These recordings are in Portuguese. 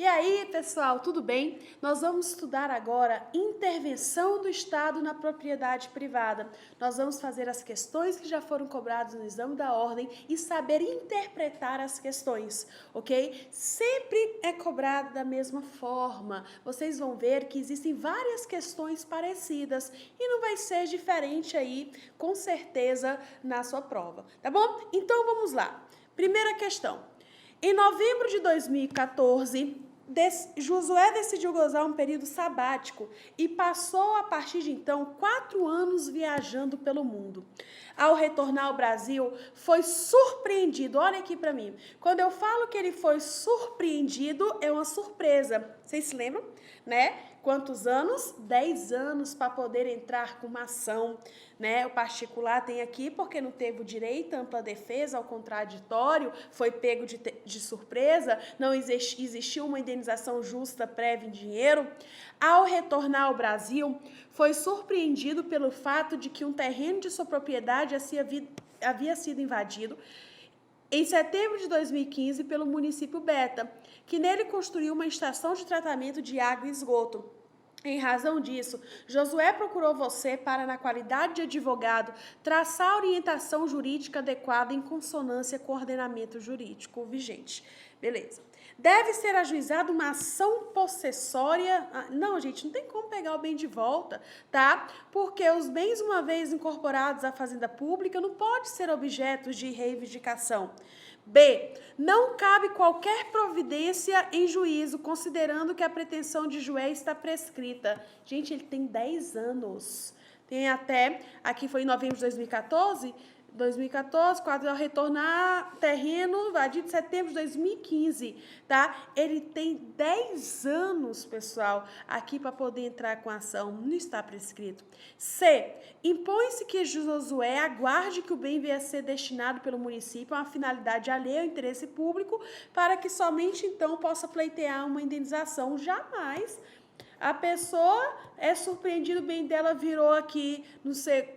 E aí, pessoal, tudo bem? Nós vamos estudar agora intervenção do Estado na propriedade privada. Nós vamos fazer as questões que já foram cobradas no exame da ordem e saber interpretar as questões, ok? Sempre é cobrado da mesma forma. Vocês vão ver que existem várias questões parecidas e não vai ser diferente aí, com certeza, na sua prova, tá bom? Então, vamos lá. Primeira questão. Em novembro de 2014, Josué decidiu gozar um período sabático e passou, a partir de então, 4 anos viajando pelo mundo. Ao retornar ao Brasil, foi surpreendido. Olha aqui para mim. Quando eu falo que ele foi surpreendido, é uma surpresa. Vocês se lembram, né? Quantos anos? 10 anos para poder entrar com uma ação, né? O particular tem aqui porque não teve o direito à ampla defesa, ao contraditório, foi pego de surpresa, não existiu uma indenização justa prévia em dinheiro. Ao retornar ao Brasil, foi surpreendido pelo fato de que um terreno de sua propriedade havia sido invadido em setembro de 2015 pelo município Beta, que nele construiu uma estação de tratamento de água e esgoto. Em razão disso, Josué procurou você para, na qualidade de advogado, traçar a orientação jurídica adequada em consonância com o ordenamento jurídico vigente. Beleza. Deve ser ajuizada uma ação possessória. Não, gente, não tem como pegar o bem de volta, tá? Porque os bens, uma vez incorporados à fazenda pública, não pode ser objeto de reivindicação. B. Não cabe qualquer providência em juízo, considerando que a pretensão de Josué está prescrita. Gente, ele tem 10 anos. Tem até, aqui foi em novembro de 2014, quando ao retornar, terreno invadido em setembro de 2015, tá? Ele tem 10 anos, pessoal, aqui para poder entrar com a ação, não está prescrito. C. Impõe-se que Josué aguarde que o bem venha a ser destinado pelo município a uma finalidade alheia ao interesse público, para que somente então possa pleitear uma indenização. Jamais. A pessoa é surpreendida, o bem dela virou aqui,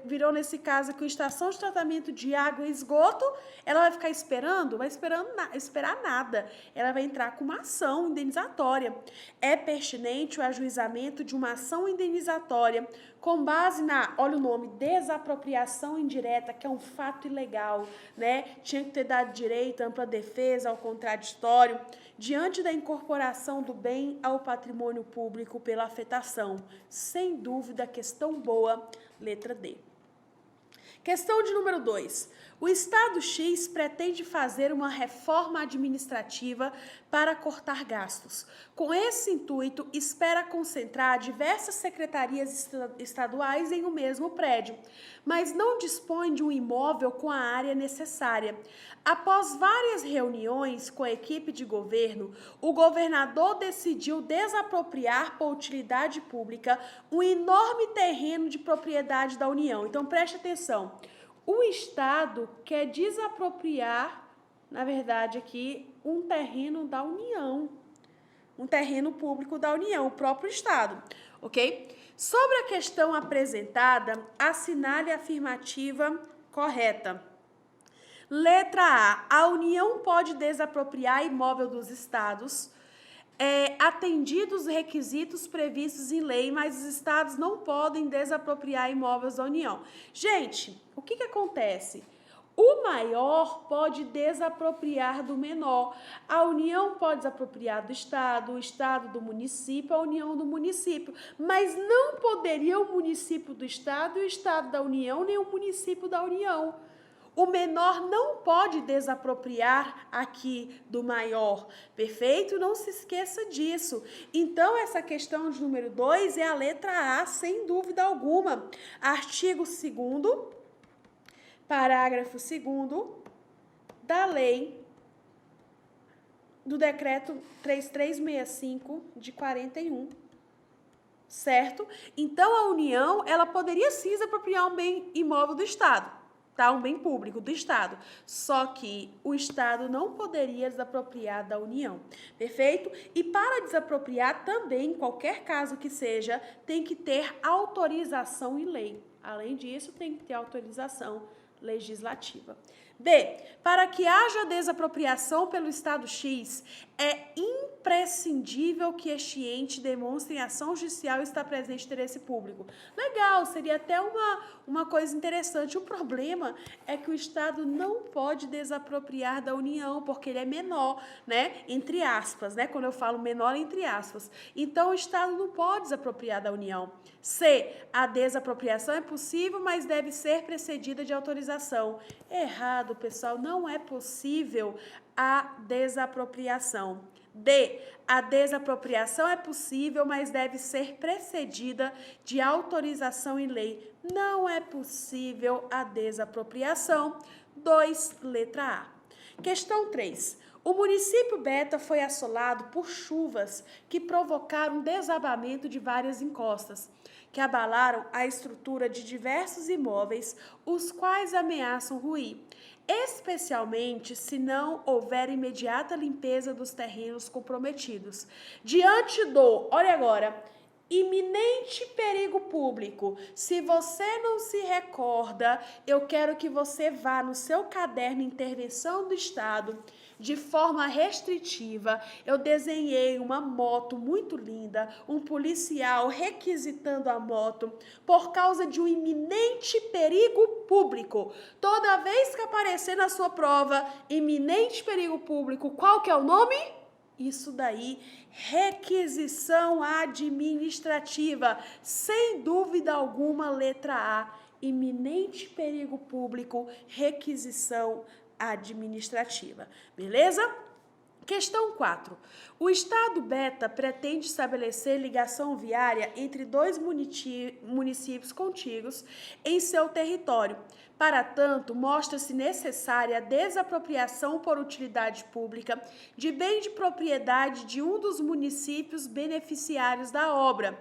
virou nesse caso aqui, uma estação de tratamento de água e esgoto, ela vai ficar esperando? Vai esperar nada. Ela vai entrar com uma ação indenizatória. É pertinente o ajuizamento de uma ação indenizatória com base olha o nome, desapropriação indireta, que é um fato ilegal, né? Tinha que ter dado direito à ampla defesa, ao contraditório, diante da incorporação do bem ao patrimônio público pela afetação. Sem dúvida, questão boa, letra D. Questão de número 2. O Estado X pretende fazer uma reforma administrativa para cortar gastos. Com esse intuito, espera concentrar diversas secretarias estaduais em um mesmo prédio, mas não dispõe de um imóvel com a área necessária. Após várias reuniões com a equipe de governo, o governador decidiu desapropriar por utilidade pública um enorme terreno de propriedade da União. Então, preste atenção. O Estado quer desapropriar, na verdade, aqui, um terreno da União, um terreno público da União, o próprio Estado, ok? Sobre a questão apresentada, assinale a afirmativa correta. Letra A. A União pode desapropriar imóvel dos Estados, atendidos os requisitos previstos em lei, mas os estados não podem desapropriar imóveis da União. Gente, o que acontece? O maior pode desapropriar do menor. A União pode desapropriar do Estado, o Estado do município, a União do município. Mas não poderia o município do Estado e o Estado da União, nem o município da União. O menor não pode desapropriar aqui do maior, perfeito? Não se esqueça disso. Então, essa questão de número 2 é a letra A, sem dúvida alguma. Artigo 2º, parágrafo 2º da lei do decreto 3365 de 41, certo? Então, a União, ela poderia sim desapropriar um bem imóvel do Estado. Tá? Um bem público do Estado, só que o Estado não poderia desapropriar da União, perfeito? E para desapropriar também, em qualquer caso que seja, tem que ter autorização em lei. Além disso, tem que ter autorização legislativa. D. Para que haja desapropriação pelo Estado X, é imprescindível que este ente demonstre em ação judicial estar presente em interesse público. Legal, seria até uma coisa interessante. O problema é que o Estado não pode desapropriar da União, porque ele é menor, né? Entre aspas, né? Quando eu falo menor, entre aspas. Então, o Estado não pode desapropriar da União. C. A desapropriação é possível, mas deve ser precedida de autorização. Errado, pessoal. Não é possível a desapropriação. D. A desapropriação é possível, mas deve ser precedida de autorização em lei. Não é possível a desapropriação. 2. Letra A. Questão 3. O município Beta foi assolado por chuvas que provocaram desabamento de várias encostas, que abalaram a estrutura de diversos imóveis, os quais ameaçam ruir, especialmente se não houver imediata limpeza dos terrenos comprometidos. Diante do, olha agora, iminente perigo público. Se você não se recorda, eu quero que você vá no seu caderno Intervenção do Estado. De forma restritiva, eu desenhei uma moto muito linda, um policial requisitando a moto por causa de um iminente perigo público. Toda vez que aparecer na sua prova, iminente perigo público, qual que é o nome? Isso daí, requisição administrativa, sem dúvida alguma, letra A, iminente perigo público, requisição administrativa, beleza? Questão 4. O Estado Beta pretende estabelecer ligação viária entre dois municípios contíguos em seu território. Para tanto, mostra-se necessária a desapropriação por utilidade pública de bem de propriedade de um dos municípios beneficiários da obra.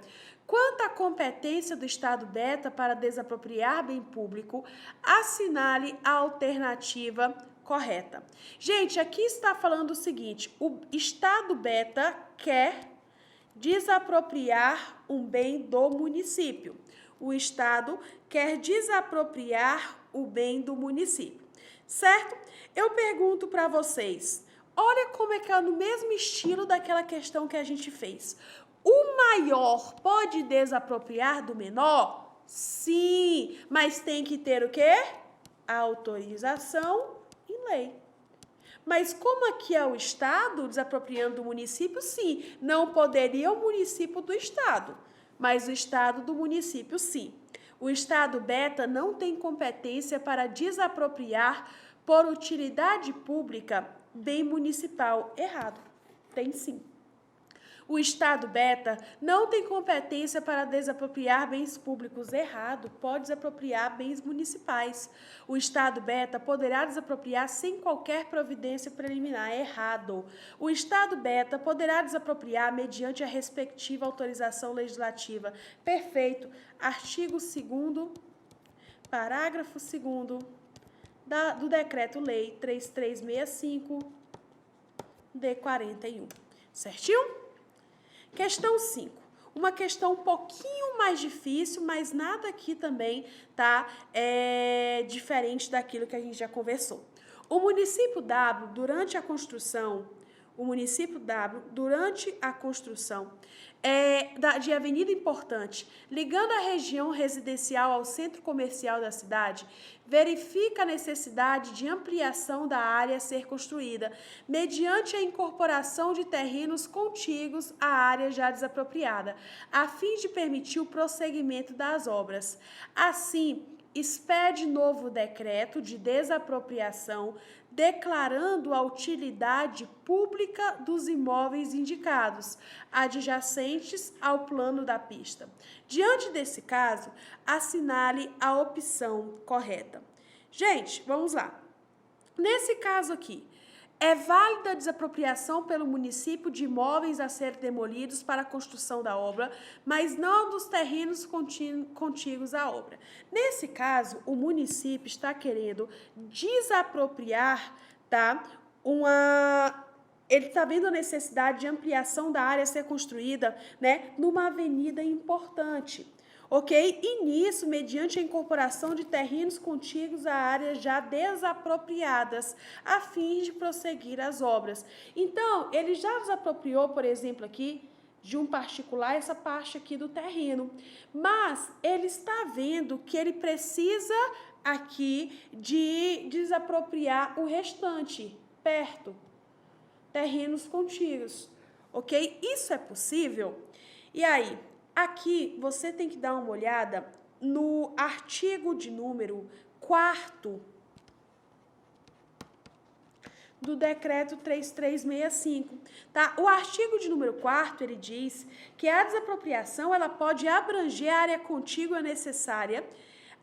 Quanto à competência do Estado Beta para desapropriar bem público, assinale a alternativa correta. Gente, aqui está falando o seguinte: o Estado Beta quer desapropriar um bem do município. O Estado quer desapropriar o bem do município, certo? Eu pergunto para vocês, olha como é que é no mesmo estilo daquela questão que a gente fez. O maior pode desapropriar do menor? Sim, mas tem que ter o quê? Autorização em lei. Mas como aqui é o Estado desapropriando do município, sim, não poderia o município do Estado, mas o Estado do município, sim. O Estado Beta não tem competência para desapropriar por utilidade pública bem municipal. Errado. Tem sim. O Estado Beta não tem competência para desapropriar bens públicos. Errado, pode desapropriar bens municipais. O Estado Beta poderá desapropriar sem qualquer providência preliminar. Errado. O Estado Beta poderá desapropriar mediante a respectiva autorização legislativa. Perfeito. Artigo 2º, parágrafo 2º do Decreto-Lei 3365 de 41. Certinho? Questão 5. Uma questão um pouquinho mais difícil, mas nada aqui também tá diferente daquilo que a gente já conversou. O município W, durante a construção de avenida importante, ligando a região residencial ao centro comercial da cidade, verifica a necessidade de ampliação da área a ser construída, mediante a incorporação de terrenos contíguos à área já desapropriada, a fim de permitir o prosseguimento das obras. Assim, expede novo decreto de desapropriação, declarando a utilidade pública dos imóveis indicados, adjacentes ao plano da pista. Diante desse caso, assinale a opção correta. Gente, vamos lá. Nesse caso aqui, é válida a desapropriação pelo município de imóveis a serem demolidos para a construção da obra, mas não dos terrenos contíguos à obra. Nesse caso, o município está querendo desapropriar, tá? Ele está vendo a necessidade de ampliação da área a ser construída, né, numa avenida importante. ok? E nisso, mediante a incorporação de terrenos contíguos a áreas já desapropriadas, a fim de prosseguir as obras. Então, ele já desapropriou, por exemplo, aqui, de um particular, essa parte aqui do terreno. Mas ele está vendo que ele precisa aqui de desapropriar o restante, perto, terrenos contíguos, ok? Isso é possível? E aí, aqui você tem que dar uma olhada no artigo de número 4º do decreto 3365, tá? O artigo de número 4º, ele diz que a desapropriação, ela pode abranger a área contígua necessária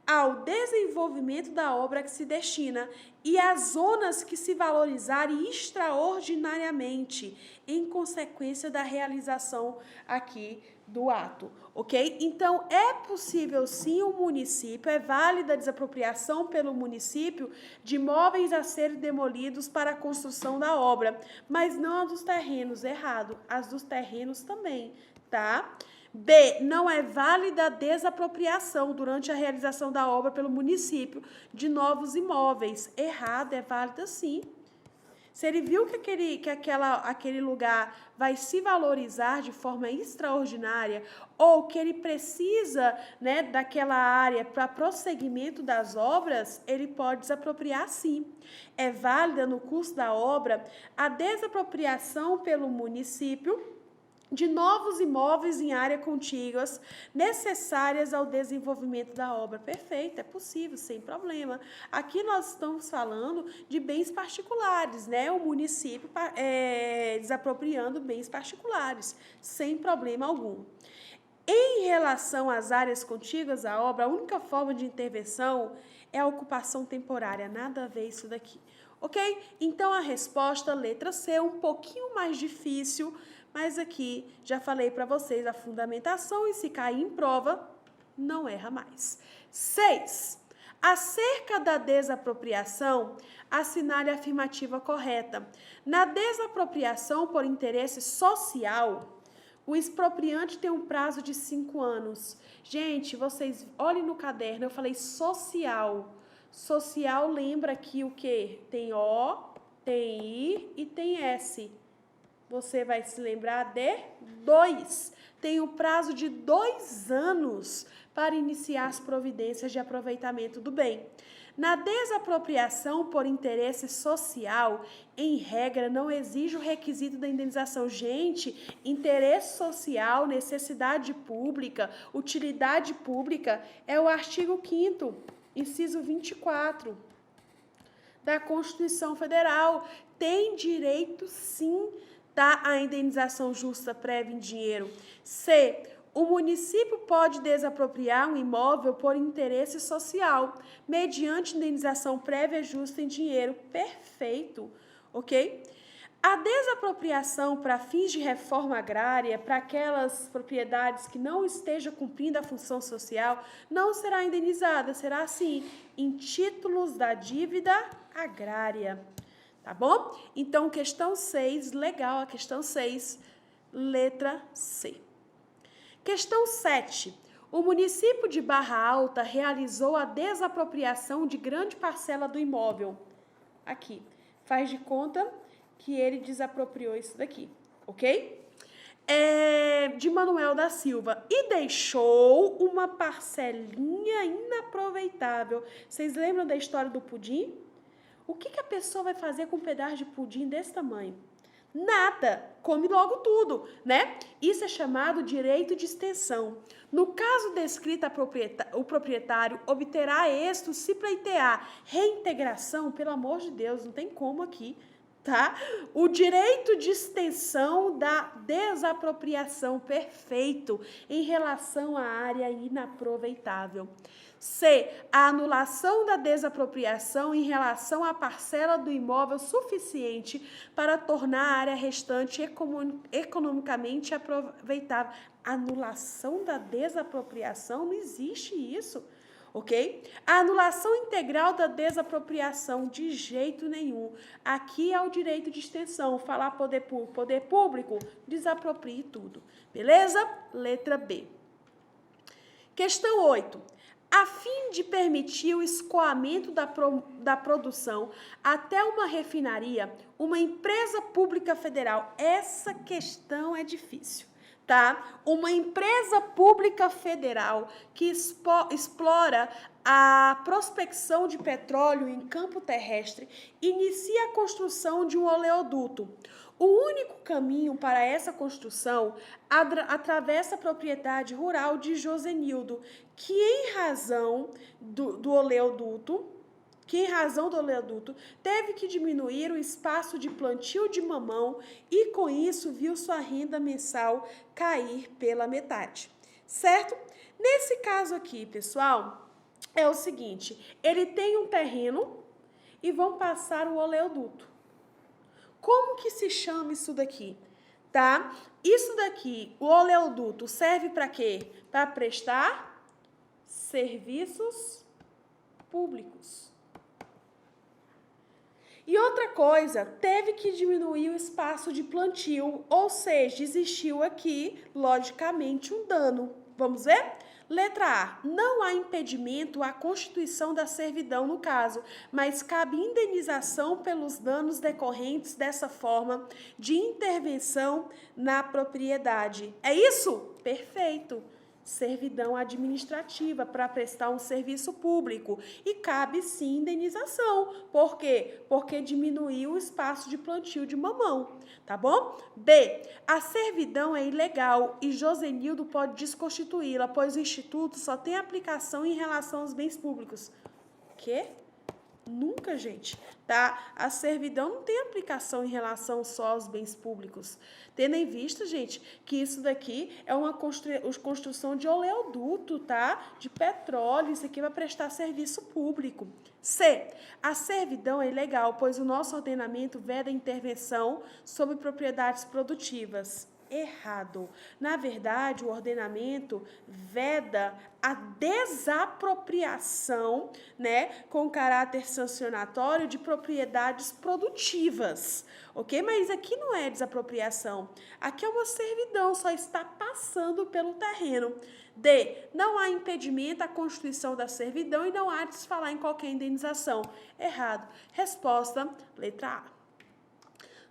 ao desenvolvimento da obra que se destina e as zonas que se valorizarem extraordinariamente em consequência da realização aqui do ato, ok? Então, é possível sim o município, é válida a desapropriação pelo município de imóveis a serem demolidos para a construção da obra, mas não a dos terrenos, errado, as dos terrenos também, tá? B, não é válida a desapropriação durante a realização da obra pelo município de novos imóveis. Errado, é válida sim. Se ele viu que aquele lugar vai se valorizar de forma extraordinária ou que ele precisa, né, daquela área para prosseguimento das obras, ele pode desapropriar sim. É válida no curso da obra a desapropriação pelo município de novos imóveis em áreas contíguas necessárias ao desenvolvimento da obra. Perfeito, é possível, sem problema. Aqui nós estamos falando de bens particulares, né? O município desapropriando bens particulares, sem problema algum. Em relação às áreas contíguas à obra, a única forma de intervenção é a ocupação temporária, nada a ver isso daqui. Ok? Então, a resposta, letra C, um pouquinho mais difícil, mas aqui já falei para vocês a fundamentação e se cair em prova, não erra mais. 6. Acerca da desapropriação, assinale a afirmativa correta. Na desapropriação por interesse social, o expropriante tem um prazo de 5 anos. Gente, vocês olhem no caderno, eu falei social. Social lembra aqui o quê? Tem O, tem I e tem S. Você vai se lembrar de 2. Tem o prazo de 2 anos para iniciar as providências de aproveitamento do bem. Na desapropriação por interesse social, em regra, não exige o requisito da indenização. Gente, interesse social, necessidade pública, utilidade pública, é o artigo 5º, inciso 24 da Constituição Federal. Tem direito, sim, tá, a indenização justa prévia em dinheiro. C. O município pode desapropriar um imóvel por interesse social, mediante indenização prévia justa em dinheiro. Perfeito, ok? A desapropriação para fins de reforma agrária, para aquelas propriedades que não estejam cumprindo a função social, não será indenizada, será assim, em títulos da dívida agrária. Tá bom? Então, questão 6, legal a questão 6, letra C. Questão 7. O município de Barra Alta realizou a desapropriação de grande parcela do imóvel. Aqui, faz de conta que ele desapropriou isso daqui, ok? De Manuel da Silva. E deixou uma parcelinha inaproveitável. Vocês lembram da história do pudim? O que a pessoa vai fazer com um pedaço de pudim desse tamanho? Nada, come logo tudo, né? Isso é chamado direito de extensão. No caso descrito, o proprietário obterá êxito se pleitear reintegração, pelo amor de Deus, não tem como aqui, tá? O direito de extensão da desapropriação, perfeito, em relação à área inaproveitável. C. A anulação da desapropriação em relação à parcela do imóvel suficiente para tornar a área restante economicamente aproveitável. Anulação da desapropriação, não existe isso, ok? A anulação integral da desapropriação, de jeito nenhum. Aqui é o direito de extensão, falar poder público, desaproprie tudo, beleza? Letra B. Questão 8. A fim de permitir o escoamento da produção até uma refinaria, uma empresa pública federal. Essa questão é difícil, tá? Uma empresa pública federal que explora a prospecção de petróleo em campo terrestre inicia a construção de um oleoduto. O único caminho para essa construção atravessa a propriedade rural de Josenildo, que em razão do oleoduto, teve que diminuir o espaço de plantio de mamão e, com isso, viu sua renda mensal cair pela metade. Certo? Nesse caso aqui, pessoal, é o seguinte, ele tem um terreno e vão passar o oleoduto. Como que se chama isso daqui? Tá? Isso daqui, o oleoduto, serve para quê? Para prestar serviços públicos. E outra coisa, teve que diminuir o espaço de plantio, ou seja, existiu aqui, logicamente, um dano. Vamos ver? Letra A. Não há impedimento à constituição da servidão no caso, mas cabe indenização pelos danos decorrentes dessa forma de intervenção na propriedade. É isso? Perfeito. Servidão administrativa para prestar um serviço público e cabe sim indenização. Por quê? Porque diminuiu o espaço de plantio de mamão, tá bom? B. A servidão é ilegal e Josenildo pode desconstituí-la, pois o Instituto só tem aplicação em relação aos bens públicos. Quê? Nunca, gente, tá? A servidão não tem aplicação em relação só aos bens públicos. Tendo em vista, gente, que isso daqui é uma construção de oleoduto, tá? De petróleo, isso aqui vai prestar serviço público. C. A servidão é ilegal, pois o nosso ordenamento veda a intervenção sobre propriedades produtivas. Errado. Na verdade, o ordenamento veda a desapropriação, né, com caráter sancionatório de propriedades produtivas, ok? Mas aqui não é desapropriação, aqui é uma servidão, só está passando pelo terreno. D. Não há impedimento à constituição da servidão e não há de se falar em qualquer indenização. Errado. Resposta, letra A.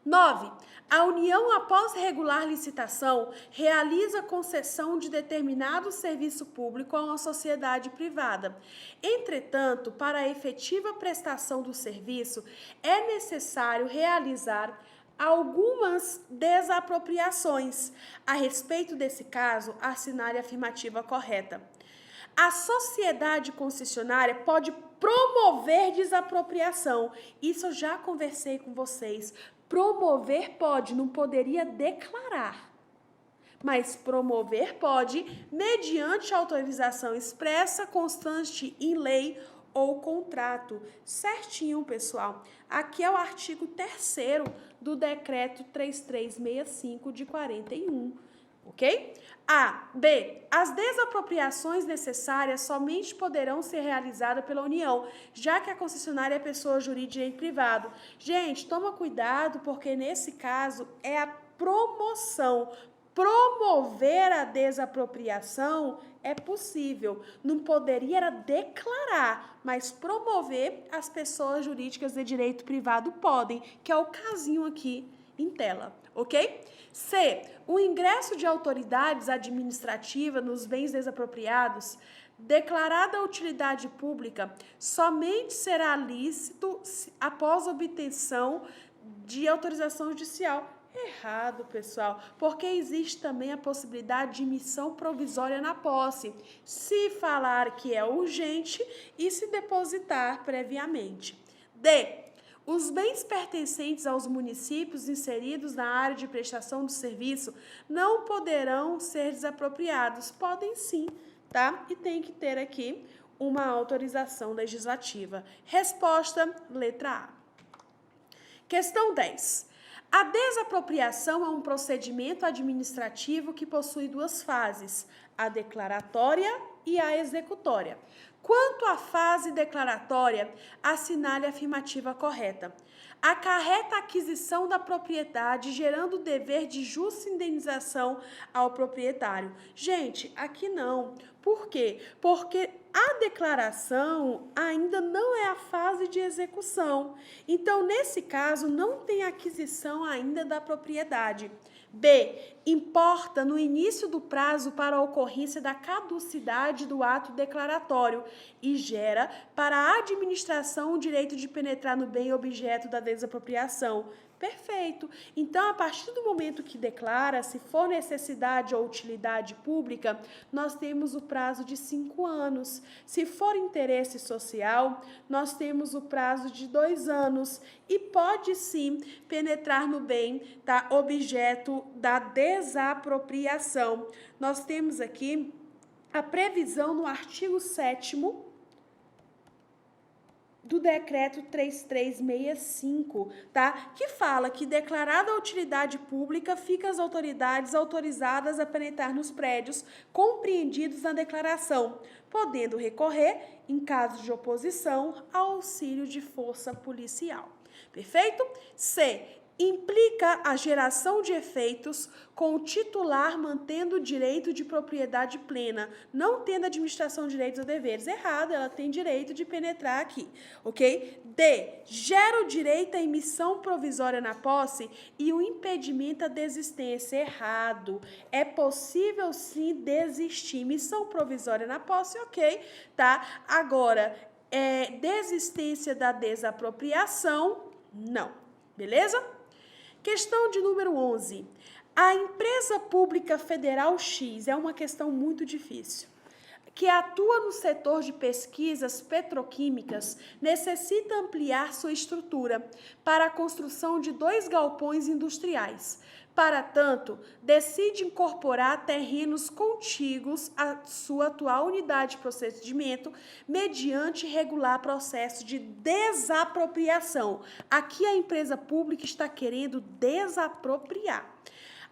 9. A União, após regular licitação, realiza concessão de determinado serviço público a uma sociedade privada. Entretanto, para a efetiva prestação do serviço, é necessário realizar algumas desapropriações. A respeito desse caso, assinale a afirmativa correta. A sociedade concessionária pode promover desapropriação. Isso eu já conversei com vocês. Promover pode, não poderia declarar. Mas promover pode, mediante autorização expressa, constante em lei ou contrato. Certinho, pessoal. Aqui é o artigo 3º do Decreto 3365 de 41. Ok? A. B. As desapropriações necessárias somente poderão ser realizadas pela União, já que a concessionária é pessoa jurídica e privado. Gente, toma cuidado, porque nesse caso é a promoção. Promover a desapropriação é possível. Não poderia era declarar, mas promover as pessoas jurídicas de direito privado podem, que é o casinho aqui em tela, ok? C. O ingresso de autoridades administrativas nos bens desapropriados, declarada a utilidade pública, somente será lícito após obtenção de autorização judicial. Errado, pessoal, porque existe também a possibilidade de emissão provisória na posse, se falar que é urgente e se depositar previamente. D. Os bens pertencentes aos municípios inseridos na área de prestação do serviço não poderão ser desapropriados. Podem sim, tá? E tem que ter aqui uma autorização legislativa. Resposta, letra A. Questão 10. A desapropriação é um procedimento administrativo que possui duas fases, a declaratória e a executória. Quanto à fase declaratória, assinale a afirmativa correta. acarreta a aquisição da propriedade, gerando o dever de justa indenização ao proprietário. Gente, aqui não. Por quê? Porque a declaração ainda não é a fase de execução. Então, nesse caso, não tem aquisição ainda da propriedade. B. Importa no início do prazo para a ocorrência da caducidade do ato declaratório e gera para a administração o direito de penetrar no bem objeto da desapropriação. Perfeito. Então, a partir do momento que declara, se for necessidade ou utilidade pública, nós temos o prazo de 5 anos. Se for interesse social, nós temos o prazo de 2 anos. E pode sim penetrar no bem, tá? Objeto da desapropriação. Nós temos aqui a previsão no artigo 7º do decreto 3365, tá? Que fala que declarada a utilidade pública, fica as autoridades autorizadas a penetrar nos prédios compreendidos na declaração, podendo recorrer, em caso de oposição, ao auxílio de força policial. Perfeito? C. Implica a geração de efeitos com o titular mantendo o direito de propriedade plena, não tendo administração de direitos ou deveres. Errado, ela tem direito de penetrar aqui, ok? D. Gera o direito à emissão provisória na posse e o impedimento à desistência. Errado. É possível sim desistir. Missão provisória na posse, ok, tá? Agora, desistência da desapropriação, não. Beleza? Questão de número 11. A empresa pública federal X é uma questão muito difícil, que atua no setor de pesquisas petroquímicas, necessita ampliar sua estrutura para a construção de 2 galpões industriais. Para tanto, decide incorporar terrenos contíguos à sua atual unidade de procedimento mediante regular processo de desapropriação. Aqui a empresa pública está querendo desapropriar.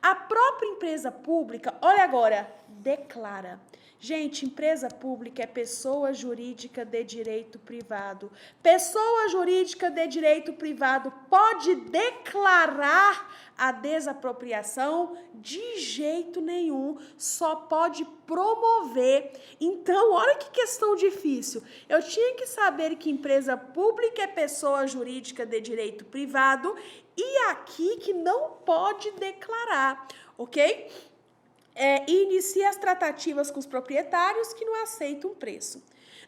A própria empresa pública, olha agora, declara. Gente, empresa pública é pessoa jurídica de direito privado. Pessoa jurídica de direito privado pode declarar a desapropriação? De jeito nenhum, só pode promover. Então, olha que questão difícil. Eu tinha que saber que empresa pública é pessoa jurídica de direito privado e aqui que não pode declarar, ok? E inicia as tratativas com os proprietários que não aceitam o preço.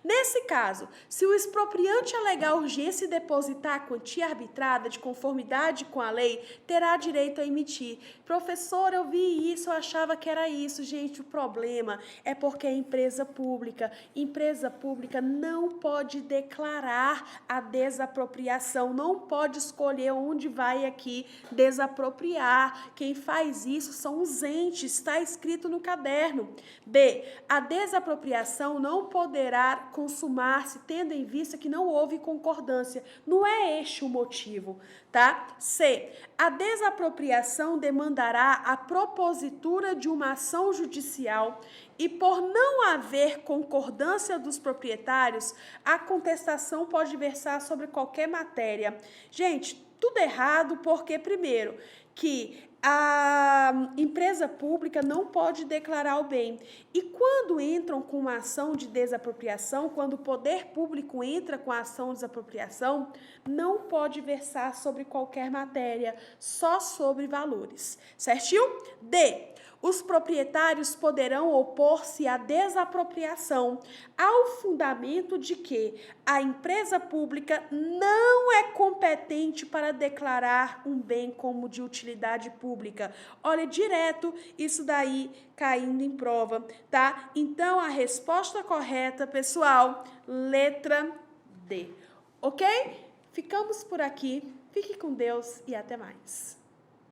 Nesse caso, se o expropriante alegar urgência e depositar a quantia arbitrada de conformidade com a lei, terá direito a emitir. Professor, eu vi isso, eu achava que era isso. Gente, o problema é porque é empresa pública. Empresa pública não pode declarar a desapropriação, não pode escolher onde vai aqui desapropriar. Quem faz isso são os entes, está escrito no caderno. B. A desapropriação não poderá consumar-se tendo em vista que não houve concordância. Não é este o motivo, tá? C. A desapropriação demandará a propositura de uma ação judicial e por não haver concordância dos proprietários, a contestação pode versar sobre qualquer matéria. Gente, tudo errado porque, primeiro, que a empresa pública não pode declarar o bem. E quando entram com uma ação de desapropriação, quando o poder público entra com a ação de desapropriação, não pode versar sobre qualquer matéria, só sobre valores. Certinho? D. Os proprietários poderão opor-se à desapropriação ao fundamento de que a empresa pública não é competente para declarar um bem como de utilidade pública. Olha, direto isso daí caindo em prova, tá? Então, a resposta correta, pessoal, letra D. Ok? Ficamos por aqui. Fique com Deus e até mais.